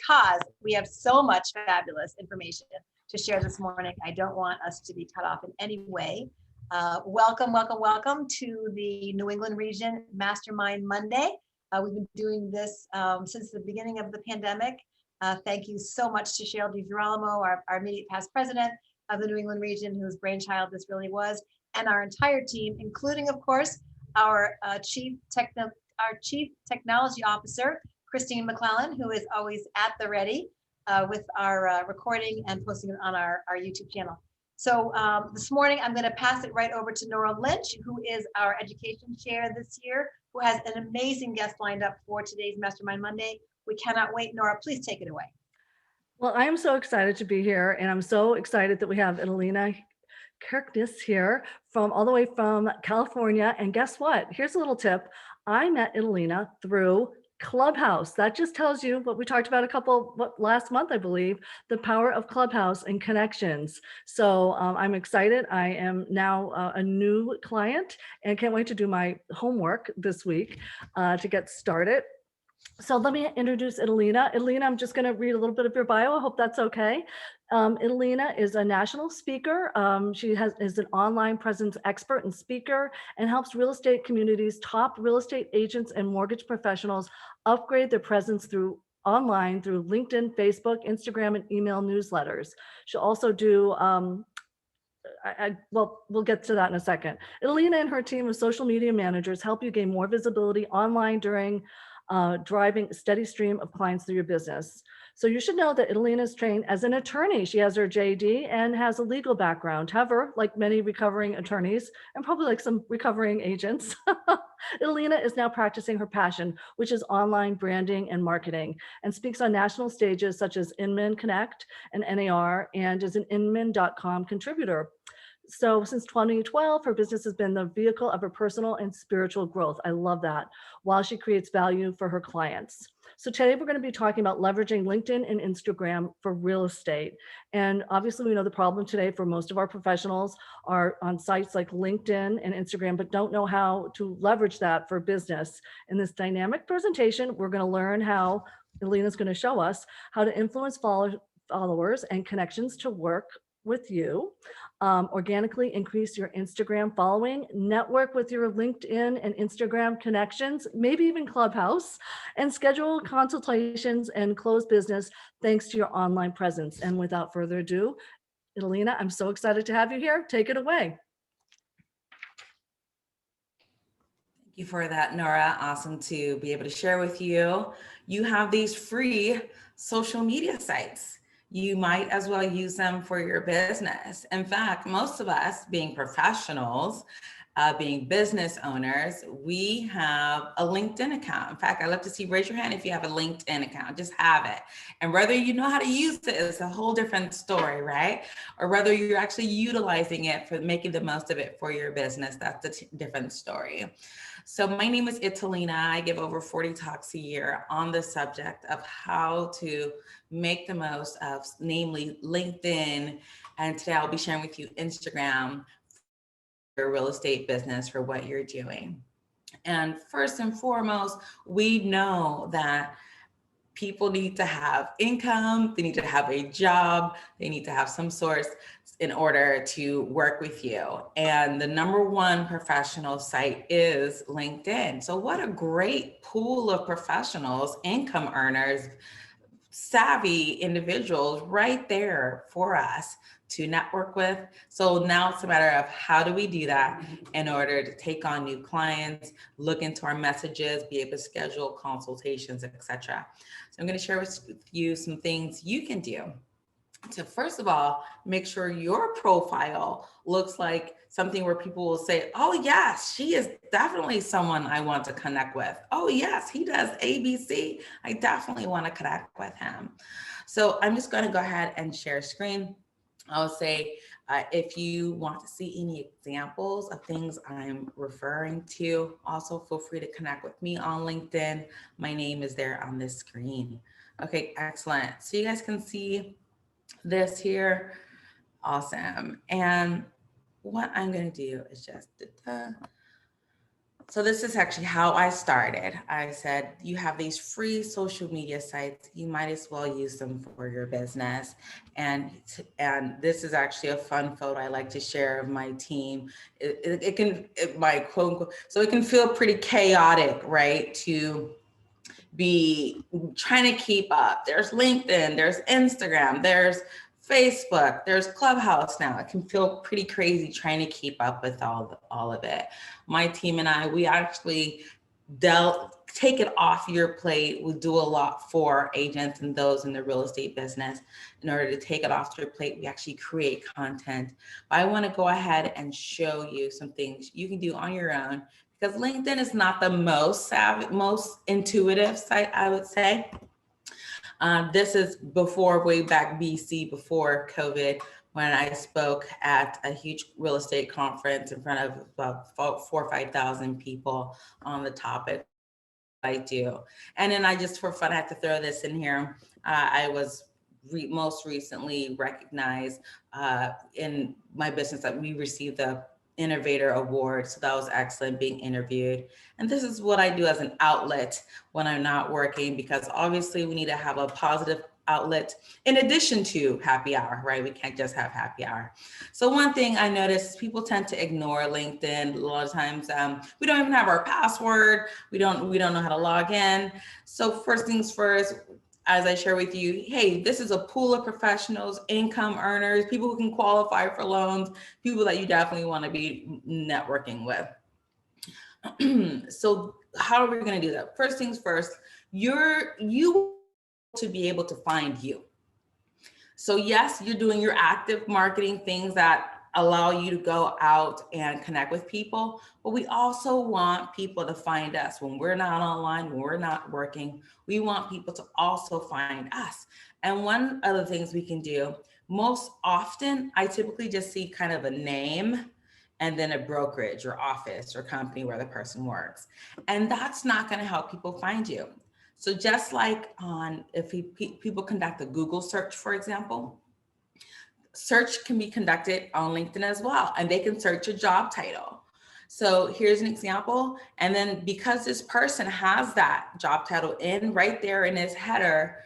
because we have so much fabulous information to share this morning. I don't want us to be cut off in any way. Welcome, welcome, welcome to the New England Region Mastermind Monday. We've been doing this since the beginning of the pandemic. Thank you so much to Cheryl DiGirolamo, our immediate past president of the New England region, whose brainchild this really was, and our entire team, including, of course, our chief technology officer, Christine McClellan, who is always at the ready with our recording and posting it on our YouTube channel. So this morning, I'm going to pass it right over to Nora Lynch, who is our education chair this year, who has an amazing guest lined up for today's Mastermind Monday. We cannot wait. Nora, please take it away. Well, I am so excited to be here, and I'm so excited that we have Italina Kirknis here all the way from California. And guess what? Here's a little tip. I met Italina through Clubhouse. That just tells you what we talked about last month, I believe, the power of Clubhouse and connections. So I'm excited. I am now a new client and can't wait to do my homework this week to get started. So let me introduce Italina. Italina, I'm just going to read a little bit of your bio. I hope that's okay. Italina is a national speaker. She is an online presence expert and speaker and helps real estate communities, top real estate agents and mortgage professionals upgrade their presence online through LinkedIn, Facebook, Instagram, and email newsletters. She'll also do well, we'll get to that in a second. Italina and her team of social media managers help you gain more visibility online during driving a steady stream of clients through your business. So you should know that Italina is trained as an attorney. She has her JD and has a legal background. However, like many recovering attorneys and probably like some recovering agents, Italina is now practicing her passion, which is online branding and marketing, and speaks on national stages such as Inman Connect and NAR, and is an Inman.com contributor. So since 2012, her business has been the vehicle of her personal and spiritual growth. I love that, while she creates value for her clients. So today we're going to be talking about leveraging LinkedIn and Instagram for real estate. And obviously we know the problem today for most of our professionals are on sites like LinkedIn and Instagram, but don't know how to leverage that for business. In this dynamic presentation, we're going to learn how Italina's going to show us how to influence followers and connections to work with you, organically increase your Instagram following, network with your LinkedIn and Instagram connections, maybe even Clubhouse, and schedule consultations and close business thanks to your online presence. And without further ado, Italina, I'm so excited to have you here. Take it away. Thank you for that, Nora. Awesome to be able to share with you. You have these free social media sites. You might as well use them for your business. In fact, most of us being professionals, being business owners, we have a LinkedIn account. In fact, I'd love to see, raise your hand if you have a LinkedIn account, just have it. And whether you know how to use it is a whole different story, right? Or whether you're actually utilizing it for making the most of it for your business, that's a different story. So my name is Italina. I give over 40 talks a year on the subject of how to make the most of, namely LinkedIn. And today I'll be sharing with you Instagram for your real estate business, for what you're doing. And first and foremost, we know that people need to have income, they need to have a job, they need to have some source in order to work with you. And the #1 professional site is LinkedIn. So what a great pool of professionals, income earners, savvy individuals right there for us to network with. So now it's a matter of how do we do that in order to take on new clients, look into our messages, be able to schedule consultations, etc. So I'm going to share with you some things you can do to, first of all, make sure your profile looks like something where people will say, oh yes, she is definitely someone I want to connect with. Oh yes, he does ABC. I definitely want to connect with him. So I'm just going to go ahead and share screen. I'll say, if you want to see any examples of things I'm referring to, also feel free to connect with me on LinkedIn. My name is there on this screen. Okay, excellent. So you guys can see this here. Awesome. And what I'm going to do is just So this is actually how I started. I said, you have these free social media sites, you might as well use them for your business. And this is actually a fun photo I like to share of my team. My quote unquote, so it can feel pretty chaotic, right? To be trying to keep up. There's LinkedIn, there's Instagram, there's Facebook, there's Clubhouse now. It can feel pretty crazy trying to keep up with all of it. My team and I, we actually take it off your plate. We do a lot for agents and those in the real estate business. In order to take it off your plate, we actually create content. But I want to go ahead and show you some things you can do on your own, because LinkedIn is not the most savvy, most intuitive site, I would say. This is before, way back BC, before COVID, when I spoke at a huge real estate conference in front of about 4,000 or 5,000 people on the topic I do. And then I just, for fun, I have to throw this in here. I was most recently recognized in my business that we received the Innovator Award. So that was excellent, being interviewed. And this is what I do as an outlet when I'm not working, because obviously we need to have a positive outlet in addition to happy hour, right? We can't just have happy hour. So one thing I noticed is people tend to ignore LinkedIn. A lot of times we don't even have our password. We don't know how to log in. So first things first, as I share with you, hey, this is a pool of professionals, income earners, people who can qualify for loans, people that you definitely want to be networking with. So how are we going to do that? First things first, you to be able to find you. So yes, you're doing your active marketing things that allow you to go out and connect with people, but we also want people to find us when we're not online, when we're not working. We want people to also find us. And one of the things we can do, most often, I typically just see kind of a name and then a brokerage or office or company where the person works. And that's not going to help people find you. So just like if people conduct a Google search, for example, search can be conducted on LinkedIn as well, and they can search a job title. So here's an example. And then because this person has that job title right there in his header,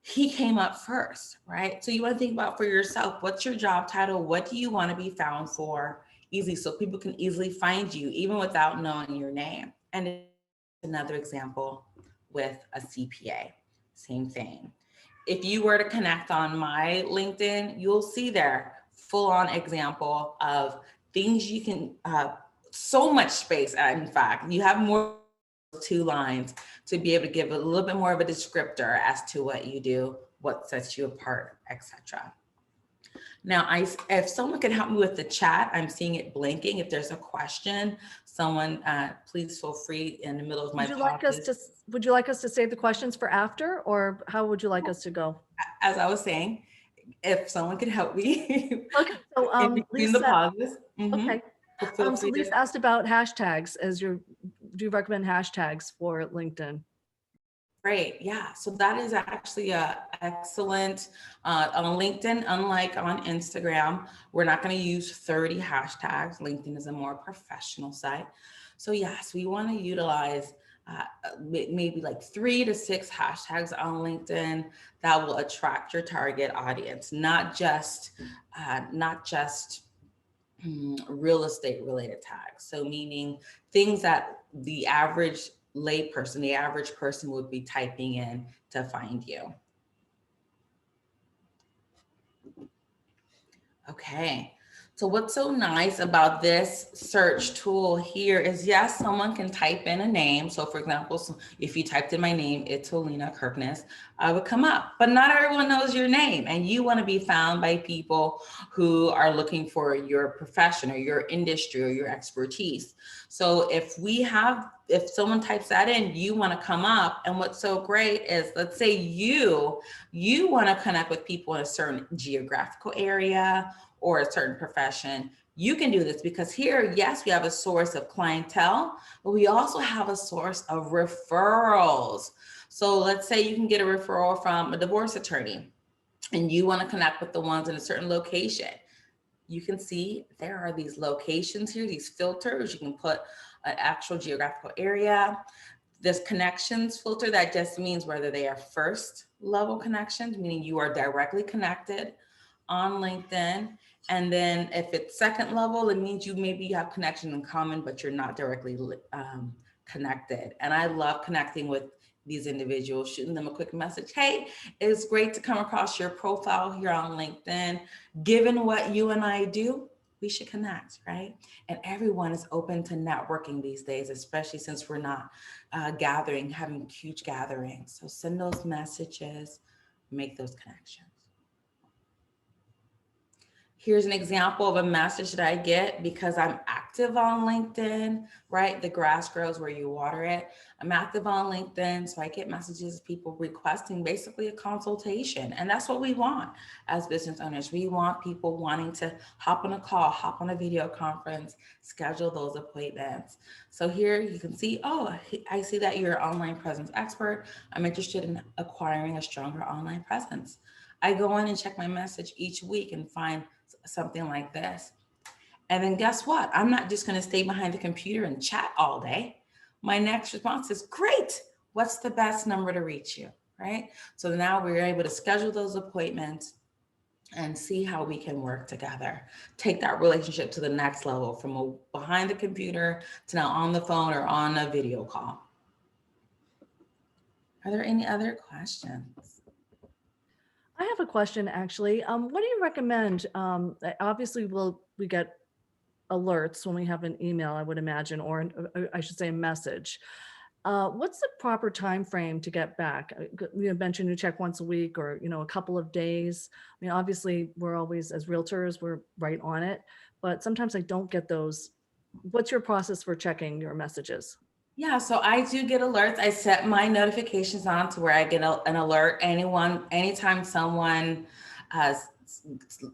he came up first, right? So you want to think about for yourself, what's your job title? What do you want to be found for? Easy, so people can easily find you even without knowing your name. And another example with a CPA, same thing. If you were to connect on my LinkedIn, you'll see there full on example of things you can, so much space. In fact, you have more 2 lines to be able to give a little bit more of a descriptor as to what you do, what sets you apart, etc. Now, if someone can help me with the chat, I'm seeing it blinking. If there's a question, someone please feel free in the middle of my Would you like us to save the questions for after, or how would you like us to go? As I was saying, if someone could help me. Okay, so in between Lisa, the pauses. okay. So Lisa asked about hashtags. Do you recommend hashtags for LinkedIn? Great, yeah. So that is actually excellent on LinkedIn. Unlike on Instagram, we're not going to use 30 hashtags. LinkedIn is a more professional site. So yes, we want to utilize maybe like 3 to 6 hashtags on LinkedIn that will attract your target audience, not just real estate related tags. So meaning things that the average layperson, the average person would be typing in to find you. Okay. So what's so nice about this search tool here is, yes, someone can type in a name. So for example, if you typed in my name, Italina Kirknis, I would come up, but not everyone knows your name, and you want to be found by people who are looking for your profession or your industry or your expertise. So if someone types that in, you want to come up. And what's so great is, let's say you want to connect with people in a certain geographical area or a certain profession. You can do this because here, yes, we have a source of clientele, but we also have a source of referrals. So let's say you can get a referral from a divorce attorney and you want to connect with the ones in a certain location. You can see there are these locations here, these filters. You can put an actual geographical area. This connections filter, that just means whether they are first level connections, meaning you are directly connected on LinkedIn. And then if it's second level, it means you have connections in common, but you're not directly connected. And I love connecting with these individuals, shooting them a quick message. Hey, it's great to come across your profile here on LinkedIn. Given what you and I do, we should connect, right? And everyone is open to networking these days, especially since we're not having huge gatherings. So send those messages, make those connections. Here's an example of a message that I get because I'm active on LinkedIn, right? The grass grows where you water it. I'm active on LinkedIn, so I get messages of people requesting basically a consultation. And that's what we want as business owners. We want people wanting to hop on a call, hop on a video conference, schedule those appointments. So here you can see, oh, I see that you're an online presence expert. I'm interested in acquiring a stronger online presence. I go in and check my message each week and find something like this. And then guess what? I'm not just going to stay behind the computer and chat all day. My next response is, great. What's the best number to reach you, right? So now we're able to schedule those appointments and see how we can work together. Take that relationship to the next level from behind the computer to now on the phone or on a video call. Are there any other questions? I have a question, actually. What do you recommend? Obviously, we get alerts when we have an email, I would imagine, or I should say a message. What's the proper time frame to get back? You mentioned you check once a week or, a couple of days. I mean, obviously, we're always, as realtors, we're right on it, but sometimes I don't get those. What's your process for checking your messages? Yeah, so I do get alerts. I set my notifications on to where I get an alert anytime someone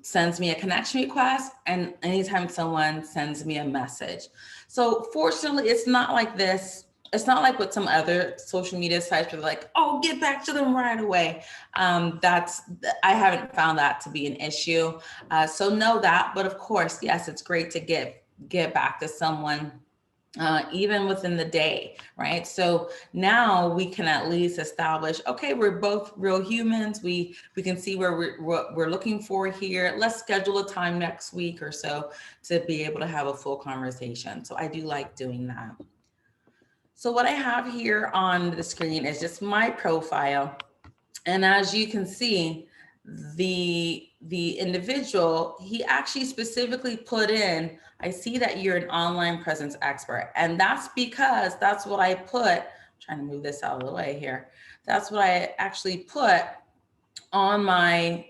sends me a connection request and anytime someone sends me a message. So fortunately, it's not like this. It's not like with some other social media sites where they're like, oh, get back to them right away. I haven't found that to be an issue. So know that, but of course, yes, it's great to get back to someone even within the day, right? So now we can at least establish, okay, we're both real humans. We can see what we're looking for here. Let's schedule a time next week or so to be able to have a full conversation. So I do like doing that. So what I have here on the screen is just my profile. And as you can see, the individual, he actually specifically put in, I see that you're an online presence expert. And that's because that's what I put, I'm trying to move this out of the way here. That's what I actually put on my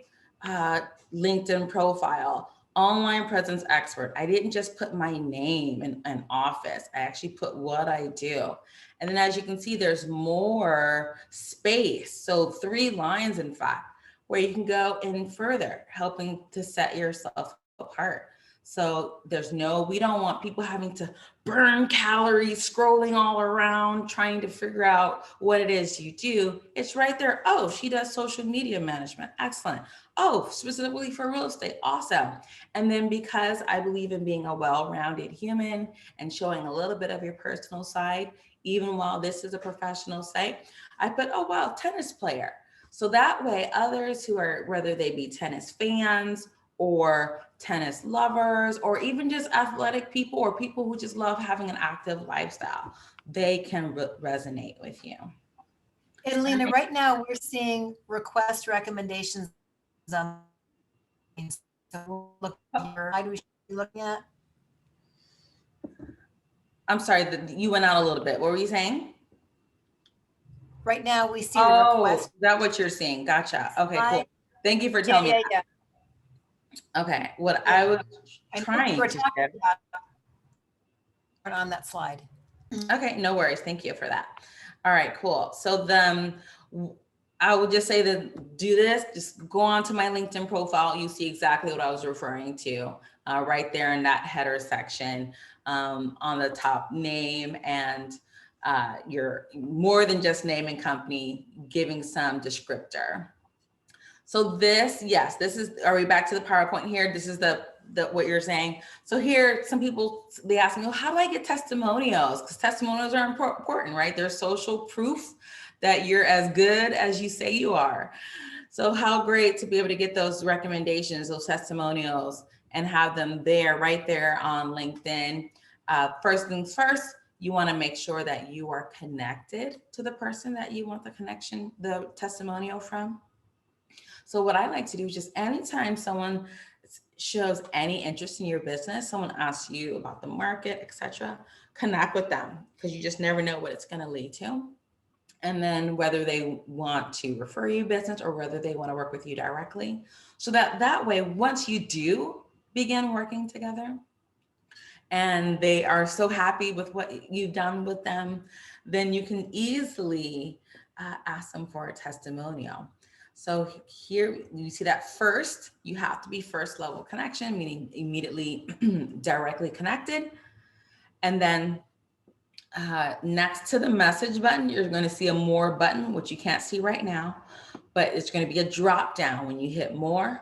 LinkedIn profile, online presence expert. I didn't just put my name and office. I actually put what I do. And then as you can see, there's more space. So 3 lines, in fact, where you can go in further, helping to set yourself apart. So we don't want people having to burn calories, scrolling all around, trying to figure out what it is you do. It's right there. Oh, she does social media management. Excellent. Oh, specifically for real estate. Awesome. And then because I believe in being a well-rounded human and showing a little bit of your personal side, even while this is a professional site, I put, oh, wow, tennis player. So that way others who are, whether they be tennis fans or tennis lovers, or even just athletic people or people who just love having an active lifestyle, they can resonate with you. Italina, right now we're seeing request recommendations on. So look, slide we should be looking at. I'm sorry, you went out a little bit. What were you saying? Right now we see the request. Is that what you're seeing? Gotcha. Okay, cool. Thank you for telling me. Yeah. Okay, what I was trying to share on that slide. Okay, no worries. Thank you for that. All right, cool. So then I would just say that do this, just go on to my LinkedIn profile. You see exactly what I was referring to right there in that header section on the top, name and your more than just name and company, giving some descriptor. So this, yes, this is, are we back to the PowerPoint here? This is the what you're saying. So here, some people, they ask me, well, how do I get testimonials? Because testimonials are important, right? They're social proof that you're as good as you say you are. So how great to be able to get those recommendations, those testimonials, and have them there, right there on LinkedIn. First things first, you want to make sure that you are connected to the person that you want the testimonial from. So what I like to do is just anytime someone shows any interest in your business, someone asks you about the market, etc., connect with them, because you just never know what it's going to lead to. And then whether they want to refer you business or whether they want to work with you directly. So that way, once you do begin working together and they are so happy with what you've done with them, then you can easily ask them for a testimonial. So here you see that first, you have to be first level connection, meaning immediately directly connected. And then next to the message button, you're going to see a more button, which you can't see right now, but it's going to be a drop down when you hit more.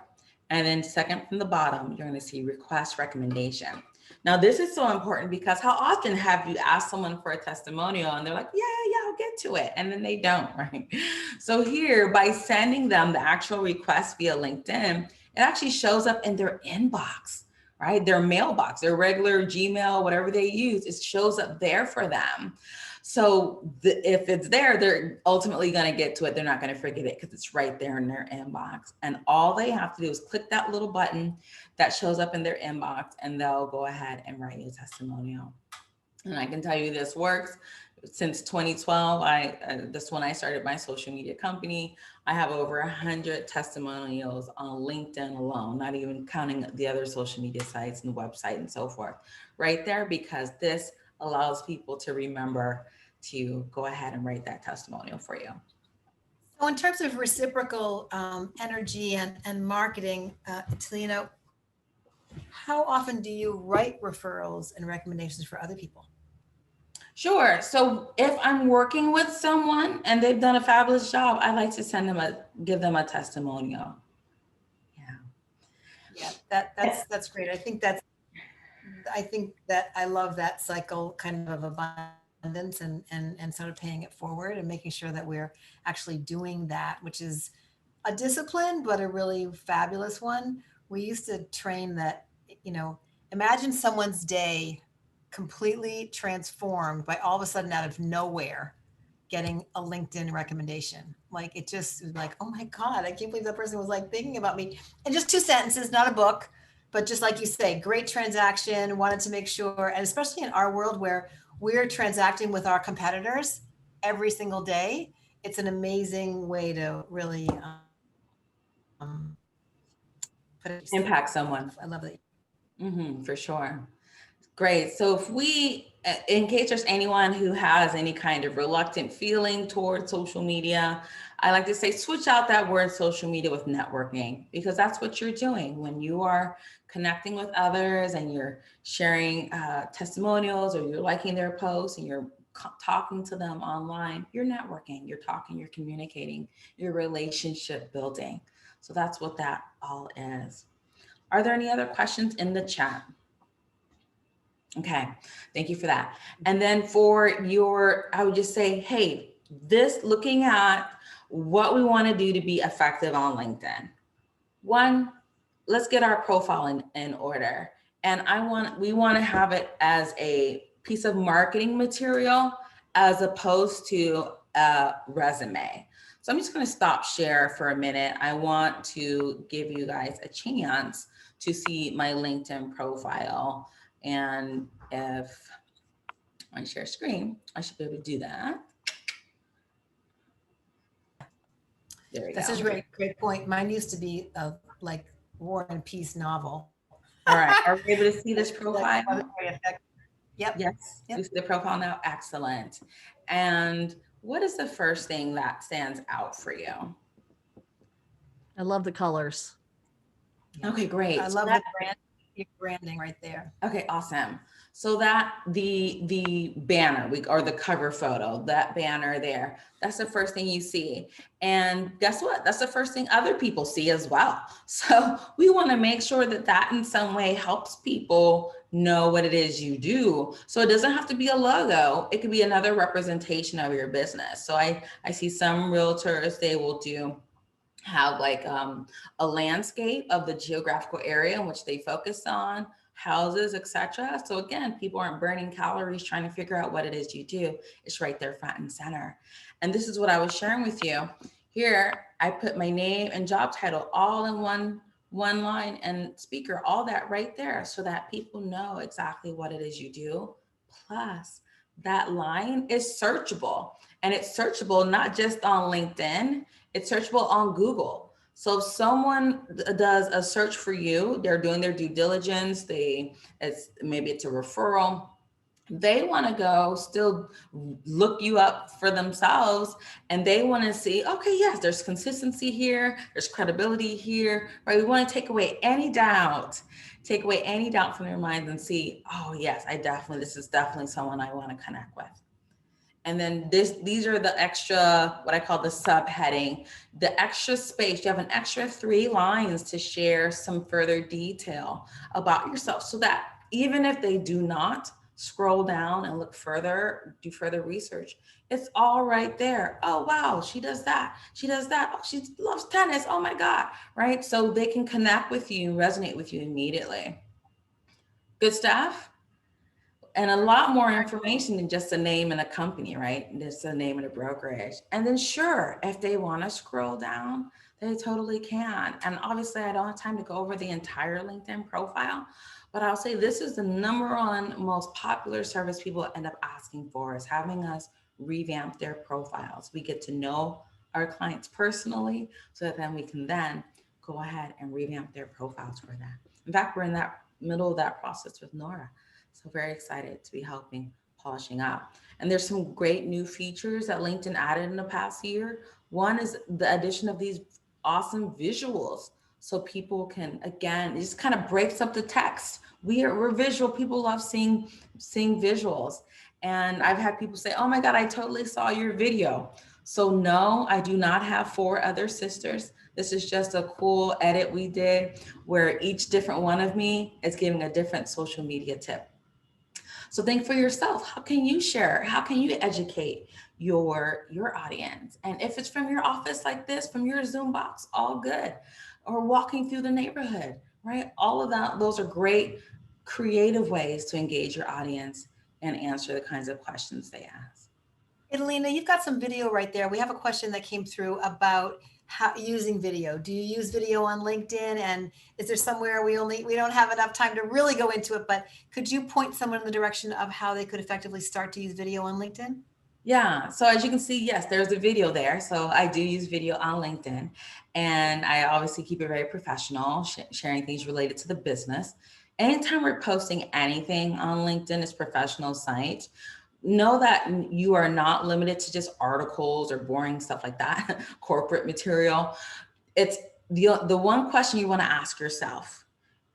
And then second from the bottom, you're going to see request recommendation. Now, this is so important because how often have you asked someone for a testimonial and they're like, yeah, I'll get to it. And then they don't, right? So here, by sending them the actual request via LinkedIn, it actually shows up in their inbox, right? Their mailbox, their regular Gmail, whatever they use, it shows up there for them. So if it's there, they're ultimately going to get to it. They're not going to forget it because it's right there in their inbox. And all they have to do is click that little button that shows up in their inbox, and they'll go ahead and write you a testimonial. And I can tell you this works. Since 2012, that's when I started my social media company. I have over 100 testimonials on LinkedIn alone, not even counting the other social media sites and the website and so forth, right there, because this allows people to remember to go ahead and write that testimonial for you. So in terms of reciprocal energy and marketing, Italina, how often do you write referrals and recommendations for other people? Sure. So if I'm working with someone and they've done a fabulous job, I like to give them a testimonial. Yeah, that's great. I think that I love that cycle kind of abundance and sort of paying it forward and making sure that we're actually doing that, which is a discipline, but a really fabulous one. We used to train that, imagine someone's day completely transformed by all of a sudden out of nowhere getting a LinkedIn recommendation. Like it just was like, oh my God, I can't believe that person was like thinking about me. And just 2 sentences, not a book, but just like you say, great transaction, wanted to make sure, and especially in our world where we're transacting with our competitors every single day, it's an amazing way to really impact someone. I love that. For sure. Great. So if in case there's anyone who has any kind of reluctant feeling towards social media, I like to say, switch out that word social media with networking, because that's what you're doing when you are connecting with others and you're sharing testimonials, or you're liking their posts and you're talking to them online. You're networking, you're talking, you're communicating, you're relationship building. So that's what that all is. Are there any other questions in the chat? Okay, thank you for that. And then I would just say, hey, looking at what we want to do to be effective on LinkedIn. One, let's get our profile in order. And we want to have it as a piece of marketing material as opposed to a resume. So I'm just going to stop share for a minute. I want to give you guys a chance to see my LinkedIn profile. And if I share screen, I should be able to do that. There we go. That's a great point. Mine used to be a like War and Peace novel. All right, are we able to see this profile? Yep. Yes, you see the profile now, excellent. And what is the first thing that stands out for you? I love the colors. Okay, great. I love the brand. your branding right there. Okay, awesome. So that the banner or the cover photo, that banner there, that's the first thing you see. And guess what? That's the first thing other people see as well. So we want to make sure that that in some way helps people know what it is you do. So it doesn't have to be a logo. It could be another representation of your business. So I see some realtors, they will have like a landscape of the geographical area in which they focus on, houses, etc. So again, people aren't burning calories trying to figure out what it is you do. It's right there front and center. And this is what I was sharing with you. Here, I put my name and job title all in one line, and speaker, all that right there, so that people know exactly what it is you do. Plus, that line is searchable, and it's searchable not just on LinkedIn, it's searchable on Google. So if someone does a search for you, they're doing their due diligence, maybe it's a referral, they want to go still look you up for themselves, and they want to see, okay, yes, there's consistency here, there's credibility here, right? We want to take away any doubt from their minds and see, oh yes, this is definitely someone I want to connect with. And then these are the extra, what I call the subheading, the extra space. You have an extra 3 lines to share some further detail about yourself, so that even if they do not scroll down and look further, do further research, it's all right there. Oh, wow, she does that. She does that. Oh, she loves tennis. Oh my God, right? So they can connect with you, resonate with you immediately. Good stuff. And a lot more information than just a name and a company, right? Just a name and a brokerage. And then sure, if they want to scroll down, they totally can. And obviously I don't have time to go over the entire LinkedIn profile, but I'll say this is the #1 most popular service people end up asking for, is having us revamp their profiles. We get to know our clients personally, so that then we can then go ahead and revamp their profiles for them. In fact, we're in that middle of that process with Nora. So very excited to be helping polishing up. And there's some great new features that LinkedIn added in the past year. One is the addition of these awesome visuals. So people can, again, it just kind of breaks up the text. We're visual. People love seeing visuals. And I've had people say, oh my God, I totally saw your video. So no, I do not have 4 other sisters. This is just a cool edit we did where each different one of me is giving a different social media tip. So think for yourself, how can you share? How can you educate your audience? And if it's from your office like this, from your Zoom box, all good. Or walking through the neighborhood, right? All of that, those are great creative ways to engage your audience and answer the kinds of questions they ask. Italina, you've got some video right there. We have a question that came through about how using video. Do you use video on LinkedIn? And is there somewhere we don't have enough time to really go into it, but could you point someone in the direction of how they could effectively start to use video on LinkedIn? Yeah, so as you can see, yes, there's a video there. So I do use video on LinkedIn, and I obviously keep it very professional, sharing things related to the business. Anytime we're posting anything on LinkedIn, it's professional site. Know that you are not limited to just articles or boring stuff like that, corporate material. It's the one question you want to ask yourself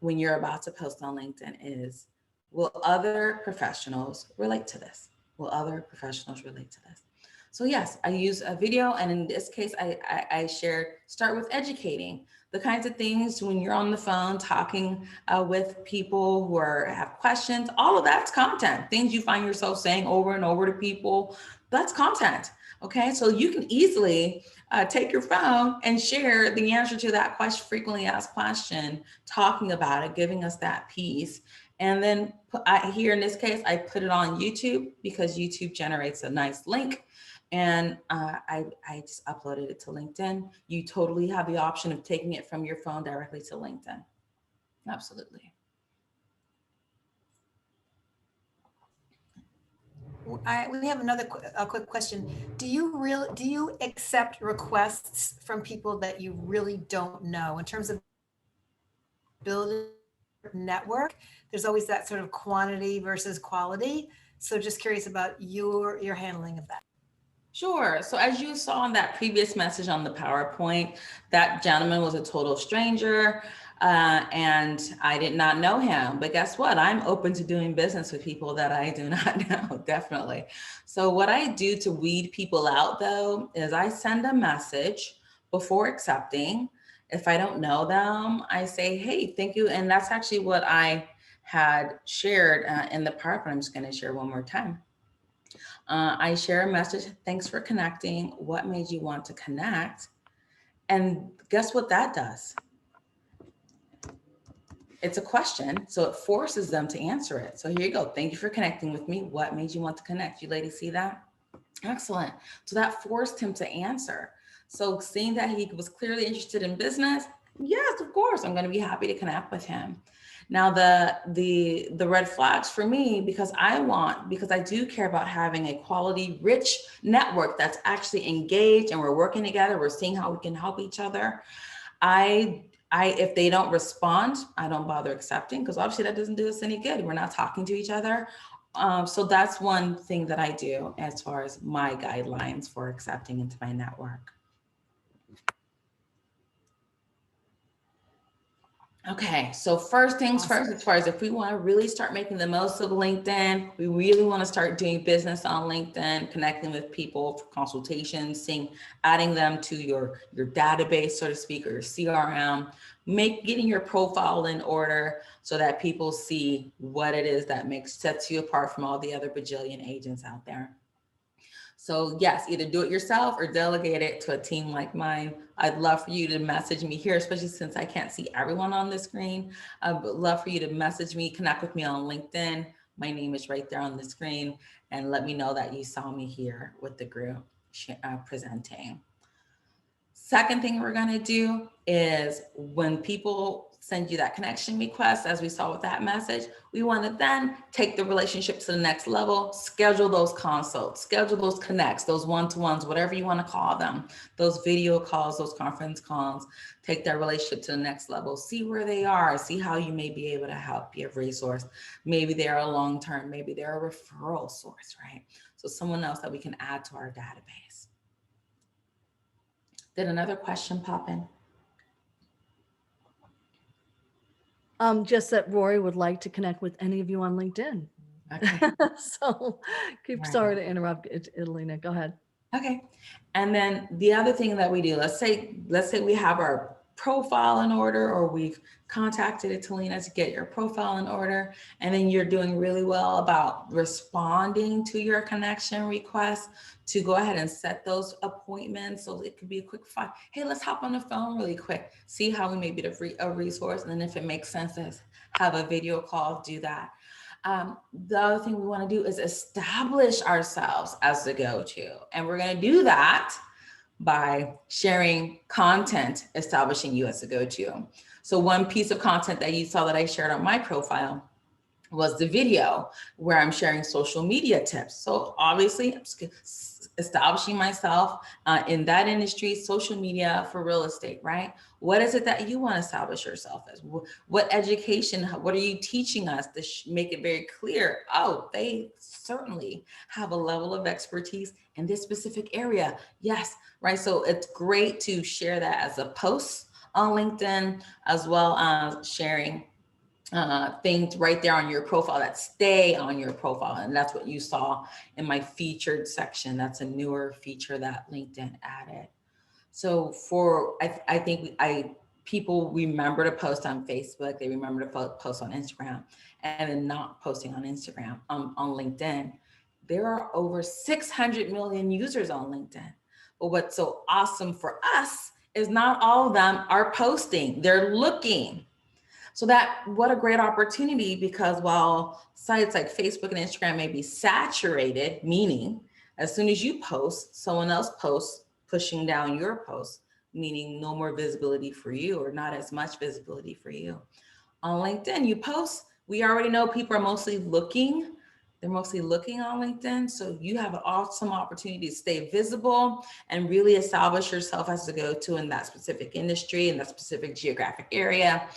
when you're about to post on LinkedIn is, will other professionals relate to this? Will other professionals relate to this? So yes, I use a video, and in this case, I start with educating the kinds of things when you're on the phone talking with people who have questions. All of that's content. Things you find yourself saying over and over to people, that's content. Okay, so you can easily take your phone and share the answer to that frequently asked question, talking about it, giving us that piece. And then here in this case, I put it on YouTube because YouTube generates a nice link. And I just uploaded it to LinkedIn. You totally have the option of taking it from your phone directly to LinkedIn. Absolutely. We have another quick question. Do you accept requests from people that you really don't know in terms of building a network? There's always that sort of quantity versus quality. So just curious about your handling of that. Sure. So as you saw in that previous message on the PowerPoint, that gentleman was a total stranger, and I did not know him. But guess what? I'm open to doing business with people that I do not know, definitely. So what I do to weed people out, though, is I send a message before accepting. If I don't know them, I say, hey, thank you. And that's actually what I had shared in the PowerPoint. I'm just going to share one more time. I share a message. Thanks for connecting. What made you want to connect? And guess what that does? It's a question. So it forces them to answer it. So here you go. Thank you for connecting with me. What made you want to connect? You ladies see that? Excellent. So that forced him to answer. So seeing that he was clearly interested in business, yes, of course, I'm going to be happy to connect with him. Now the red flags for me, because I do care about having a quality, rich network that's actually engaged and we're working together, we're seeing how we can help each other. If they don't respond, I don't bother accepting, because obviously that doesn't do us any good. We're not talking to each other. So that's one thing that I do as far as my guidelines for accepting into my network. Okay, so first things first, as far as if we want to really start making the most of LinkedIn, we really want to start doing business on LinkedIn, connecting with people for consultations, adding them to your database, so to speak, or your CRM, getting your profile in order so that people see what it is that sets you apart from all the other bajillion agents out there. So yes, either do it yourself or delegate it to a team like mine. I'd love for you to message me here, especially since I can't see everyone on the screen. I would love for you to message me, connect with me on LinkedIn. My name is right there on the screen, and let me know that you saw me here with the group presenting. Second thing we're going to do is when people send you that connection request, as we saw with that message, we want to then take the relationship to the next level, schedule those consults, schedule those connects, those one-to-ones, whatever you want to call them, those video calls, those conference calls, take that relationship to the next level, see where they are, see how you may be able to help, be a resource. Maybe they're a long-term, maybe they're a referral source, right? So someone else that we can add to our database. Did another question pop in? Just that Rory would like to connect with any of you on LinkedIn. Okay. So sorry to interrupt, Italina, go ahead. Okay. And then the other thing that we do, let's say we have our profile in order, or we've contacted Italina to get your profile in order, and then you're doing really well about responding to your connection requests, to go ahead and set those appointments. So it could be a quick five. Hey, let's hop on the phone really quick, see how we may be a resource. And then if it makes sense to have a video call, do that. The other thing we want to do is establish ourselves as the go-to. And we're going to do that by sharing content, establishing you as the go-to. So one piece of content that you saw that I shared on my profile was the video where I'm sharing social media tips. So obviously I'm establishing myself in that industry, social media for real estate, right? What is it that you want to establish yourself as? What education, what are you teaching us to make it very clear? Oh, they certainly have a level of expertise in this specific area. Yes, right. So it's great to share that as a post on LinkedIn, as well as sharing things right there on your profile that stay on your profile. And that's what you saw in my featured section. That's a newer feature that LinkedIn added. So I think people remember to post on Facebook, they remember to post on Instagram, and then not posting on Instagram, on LinkedIn. There are over 600 million users on LinkedIn. But what's so awesome for us is not all of them are posting, they're looking. So what a great opportunity, because while sites like Facebook and Instagram may be saturated, meaning as soon as you post, someone else posts, pushing down your post, meaning no more visibility for you, or not as much visibility for you. On LinkedIn, you post, we already know people are mostly looking. They're mostly looking on LinkedIn. So you have an awesome opportunity to stay visible and really establish yourself as the go-to in that specific industry, in that specific geographic area,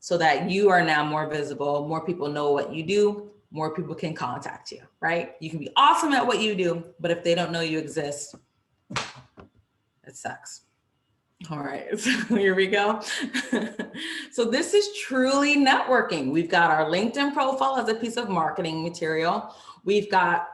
so that you are now more visible, more people know what you do, more people can contact you, right? You can be awesome at what you do, but if they don't know you exist, it sucks. All right, so here we go. So this is truly networking. We've got our LinkedIn profile as a piece of marketing material. We've got,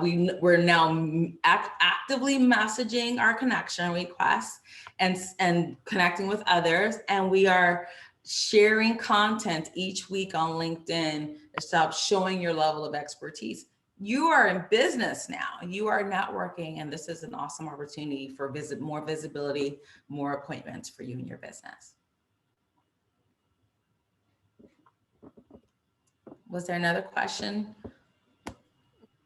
we're now actively messaging our connection requests and connecting with others. And we are sharing content each week on LinkedIn. It's about showing your level of expertise. You are in business now, you are networking, and this is an awesome opportunity for more visibility, more appointments for you and your business. Was there another question?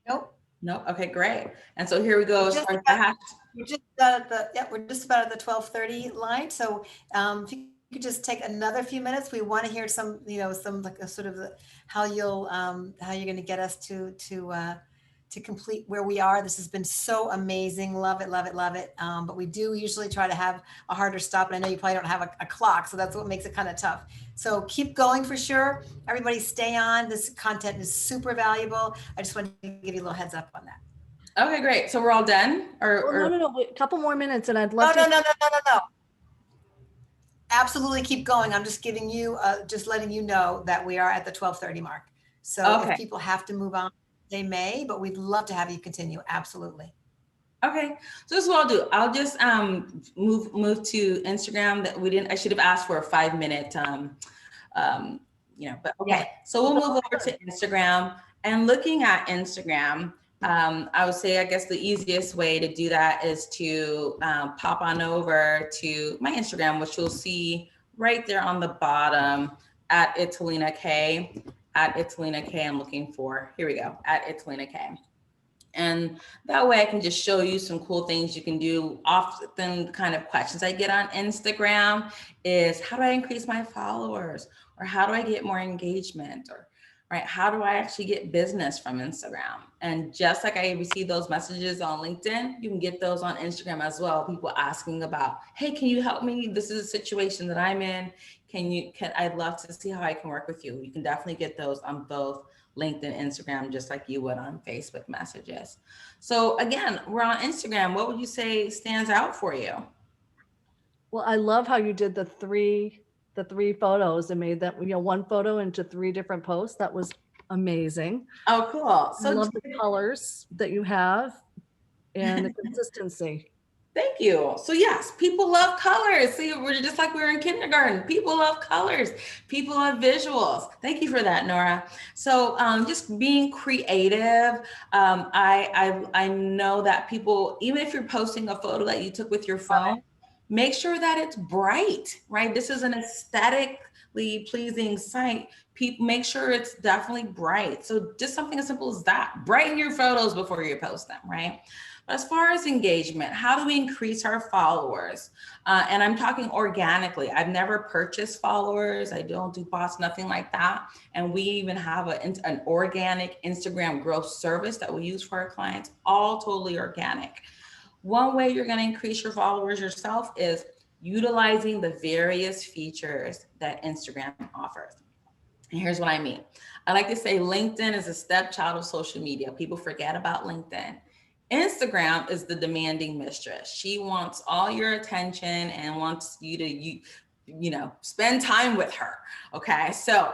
Nope. Nope. Okay, great. And so here we go. We're just about at the 12:30 line. So if you could just take another few minutes, we want to hear some, some like a sort of how you're going to get us to complete where we are. This has been so amazing. Love it, love it, love it. But we do usually try to have a harder stop. And I know you probably don't have a clock, so that's what makes it kind of tough. So keep going for sure. Everybody stay on. This content is super valuable. I just wanted to give you a little heads up on that. Okay, great. So we're all done? No. Wait, a couple more minutes and I'd love No. Absolutely keep going. I'm just giving you, just letting you know that we are at the 12:30 mark. So if people have to move on, they may, but we'd love to have you continue. Absolutely. Okay, so this is what I'll do. I'll just move to Instagram. That I should have asked for a 5-minute, but okay. Yeah. So we'll move over to Instagram, and looking at Instagram, I would say, I guess the easiest way to do that is to pop on over to my Instagram, which you'll see right there on the bottom at Italina K. At Italina K, I'm looking for, here we go, at Italina K. And that way I can just show you some cool things you can do. Often kind of questions I get on Instagram is, how do I increase my followers? Or how do I get more engagement? Or how do I actually get business from Instagram? And just like I receive those messages on LinkedIn, you can get those on Instagram as well. People asking about, hey, can you help me? This is a situation that I'm in. I'd love to see how I can work with you. You can definitely get those on both LinkedIn, Instagram, just like you would on Facebook messages. So again, we're on Instagram. What would you say stands out for you? Well, I love how you did the three photos and made that, one photo into 3 different posts. That was amazing. Oh, cool. So I love the colors that you have and the consistency. Thank you. So yes, people love colors. See, we're just like we were in kindergarten. People love colors. People love visuals. Thank you for that, Nora. So just being creative. I know that people, even if you're posting a photo that you took with your phone, make sure that it's bright, right? This is an aesthetically pleasing site. Make sure it's definitely bright. So just something as simple as that. Brighten your photos before you post them, right? But as far as engagement, how do we increase our followers? And I'm talking organically. I've never purchased followers. I don't do bots, nothing like that. And we even have an organic Instagram growth service that we use for our clients, all totally organic. One way you're going to increase your followers yourself is utilizing the various features that Instagram offers. And here's what I mean. I like to say LinkedIn is a stepchild of social media. People forget about LinkedIn. Instagram is the demanding mistress. She wants all your attention and wants you to spend time with her. Okay. So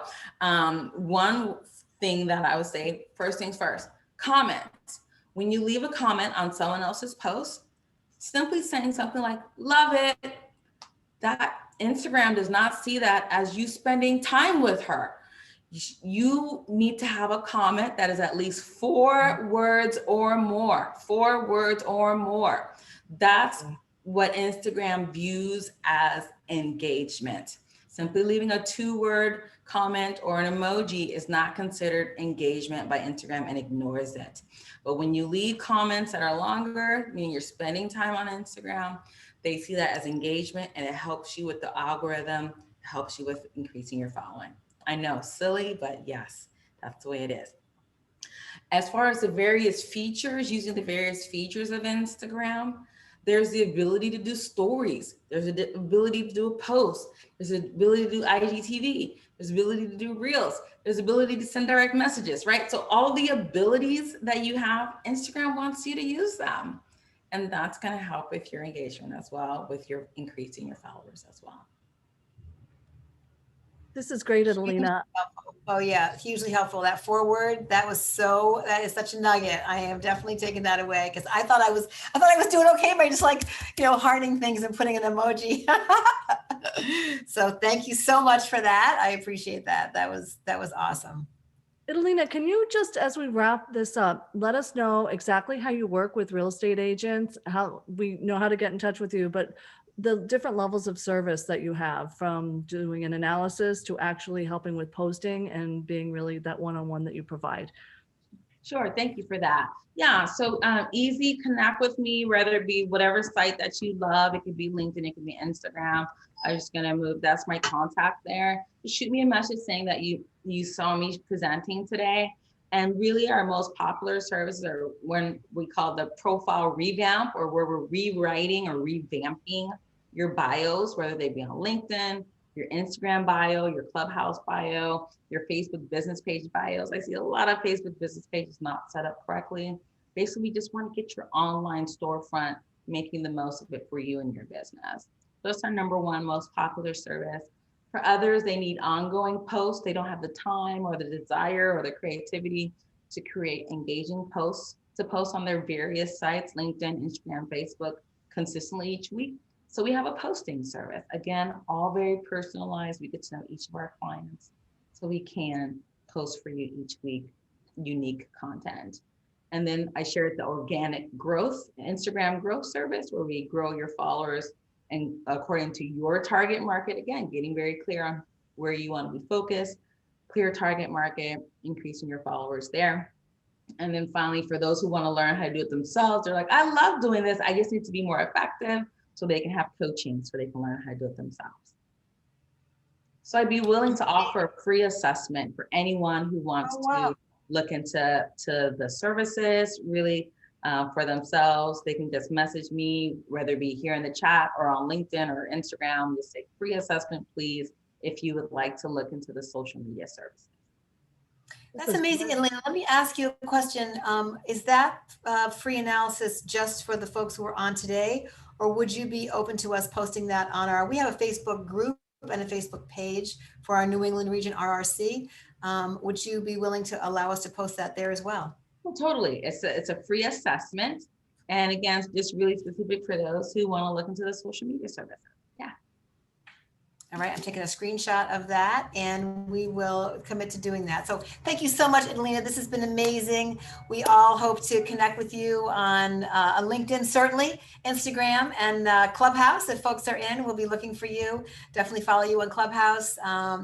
one thing that I would say, first things first, comments. When you leave a comment on someone else's post, simply saying something like, love it, that Instagram does not see that as you spending time with her. You need to have a comment that is at least 4 words or more. 4 words or more. That's what Instagram views as engagement. Simply leaving a 2-word comment or an emoji is not considered engagement by Instagram and ignores it. But when you leave comments that are longer, meaning you're spending time on Instagram, they see that as engagement, and it helps you with the algorithm, helps you with increasing your following. I know, silly, but yes, that's the way it is. As far as the various features, using the various features of Instagram, There's the ability to do stories. There's the ability to do a post. There's the ability to do IGTV. There's the ability to do reels. There's the ability to send direct messages, right? So all the abilities that you have, Instagram wants you to use them. And that's going to help with your engagement as well, with your increasing your followers as well. This is great, Italina. Oh yeah, hugely helpful. That forward, that is such a nugget. I am definitely taking that away because I thought I was doing okay by just like, hearting things and putting an emoji. So thank you so much for that. I appreciate that. That was awesome. Italina, can you just, as we wrap this up, let us know exactly how you work with real estate agents, how we know how to get in touch with you, but the different levels of service that you have, from doing an analysis to actually helping with posting and being really that one-on-one that you provide. Sure, thank you for that. Yeah, so easy, connect with me, whether it be whatever site that you love. It could be LinkedIn, it could be Instagram. I'm just gonna move, that's my contact there. Just shoot me a message saying that you saw me presenting today. And really our most popular services are when we call the profile revamp, or where we're rewriting or revamping your bios, whether they be on LinkedIn, your Instagram bio, your Clubhouse bio, your Facebook business page bios. I see a lot of Facebook business pages not set up correctly. Basically, we just want to get your online storefront making the most of it for you and your business. That's our number one most popular service. For others, they need ongoing posts. They don't have the time or the desire or the creativity to create engaging posts to post on their various sites, LinkedIn, Instagram, Facebook, consistently each week. So we have a posting service. Again, all very personalized. We get to know each of our clients so we can post for you each week, unique content. And then I shared the organic growth, Instagram growth service, where we grow your followers and according to your target market, again, getting very clear on where you want to be focused, clear target market, increasing your followers there. And then finally, for those who want to learn how to do it themselves, they're like, I love doing this. I just need to be more effective. So they can have coaching so they can learn how to do it themselves. So I'd be willing to offer a free assessment for anyone who wants to look into the services really for themselves. They can just message me, whether it be here in the chat or on LinkedIn or Instagram. Just say free assessment, please, if you would like to look into the social media services. That's amazing, Italina. Let me ask you a question. Is that free analysis just for the folks who are on today, or would you be open to us posting that on we have a Facebook group and a Facebook page for our New England region RRC. Would you be willing to allow us to post that there as well? Well, totally. It's a free assessment. And again, just really specific for those who want to look into the social media services. Yeah. All right, I'm taking a screenshot of that and we will commit to doing that. So thank you so much, Italina. This has been amazing. We all hope to connect with you on LinkedIn, certainly, Instagram, and Clubhouse. If folks are in, we'll be looking for you. Definitely follow you on Clubhouse.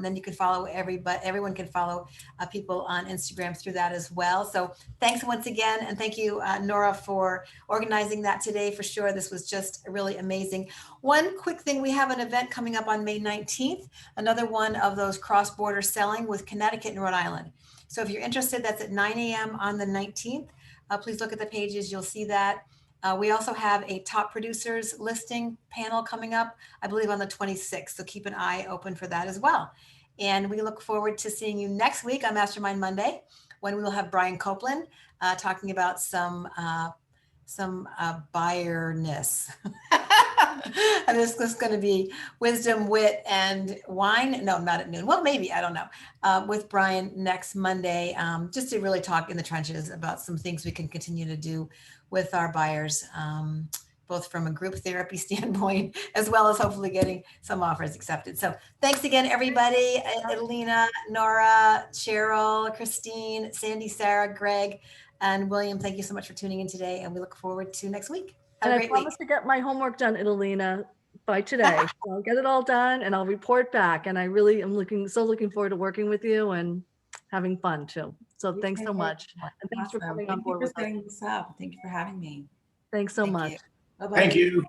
Then you can follow everyone can follow people on Instagram through that as well. So thanks once again. And thank you, Nora, for organizing that today. For sure, this was just really amazing. One quick thing, we have an event coming up on May 19th, another one of those cross-border selling with Connecticut and Rhode Island. So if you're interested, that's at 9 a.m. on the 19th. Please look at the pages, you'll see that. We also have a top producers listing panel coming up, I believe on the 26th. So keep an eye open for that as well. And we look forward to seeing you next week on Mastermind Monday, when we will have Brian Copeland talking about some buyerness. And this is going to be wisdom, wit, and wine. No, not at noon. Well, maybe, I don't know. With Brian next Monday, just to really talk in the trenches about some things we can continue to do with our buyers, both from a group therapy standpoint, as well as hopefully getting some offers accepted. So thanks again, everybody. Italina, Nora, Cheryl, Christine, Sandy, Sarah, Greg, and William, thank you so much for tuning in today. And we look forward to next week. Have a great week. I promise to get my homework done, Italina, by today. So I'll get it all done and I'll report back. And I really am looking forward to working with you and having fun too. So thanks so much. And thanks for coming on board with us. Thank you for setting this up. Thank you for having me. Thanks so much. Bye-bye. Thank you.